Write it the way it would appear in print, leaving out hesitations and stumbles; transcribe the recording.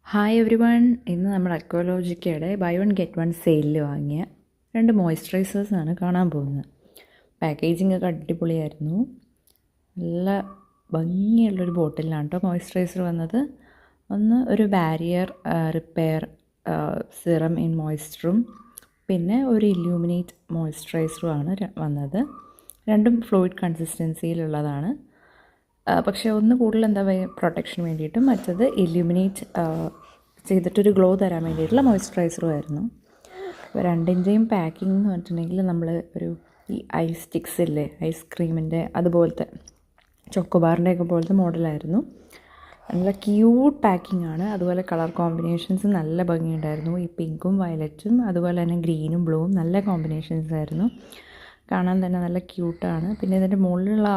Hi every one. ഇന്ന് നമ്മൾ അക്വാലോജിക്കയുടെ by one get one സെയിലിൽ വാങ്ങിയ 2 മോയ്സ്ചറൈസേഴ്സാണ് കാണാൻ പോകുന്നത്. പാക്കേജിങ് ഒക്കെ അടിപൊളിയായിരുന്നു. നല്ല ഭംഗിയുള്ളൊരു ബോട്ടിലാണ് കേട്ടോ മോയ്സ്ചറൈസർ വന്നത്. ഒന്ന് ഒരു ബാരിയർ റിപ്പയർ സിറം ഇൻ മോയ്സ്ചറും പിന്നെ ഒരു ഇല്യൂമിനേറ്റ് മോയ്സ്ചറൈസറുമാണ് വന്നത്. രണ്ടും ഫ്ലൂയിഡ് കൺസിസ്റ്റൻസിയിലുള്ളതാണ്. പക്ഷേ ഒന്ന് കൂടുതൽ പ്രൊട്ടക്ഷന് വേണ്ടിയിട്ടും മറ്റത് ഇല്യൂമിനേറ്റ് ചെയ്തിട്ടൊരു ഗ്ലോ തരാൻ വേണ്ടിയിട്ടുള്ള മോയ്സ്ചറൈസറുമായിരുന്നു. അപ്പോൾ രണ്ടിൻ്റെയും പാക്കിംഗ് എന്ന് പറഞ്ഞിട്ടുണ്ടെങ്കിൽ നമ്മൾ ഈ ഐസ് സ്റ്റിക്സ് ഇല്ലേ, ഐസ്ക്രീമിൻ്റെ അതുപോലത്തെ ചോക്കോബാറിൻ്റെയൊക്കെ പോലത്തെ മോഡലായിരുന്നു. നല്ല ക്യൂട്ട് പാക്കിംഗ് ആണ്. അതുപോലെ കളർ കോമ്പിനേഷൻസ് നല്ല ഭംഗിയുണ്ടായിരുന്നു. ഈ പിങ്കും വയലറ്റും അതുപോലെ തന്നെ ഗ്രീനും ബ്ലൂവും നല്ല കോമ്പിനേഷൻസ് ആയിരുന്നു. കാണാൻ തന്നെ നല്ല ക്യൂട്ടാണ്. പിന്നെ ഇതിൻ്റെ മുകളിലുള്ള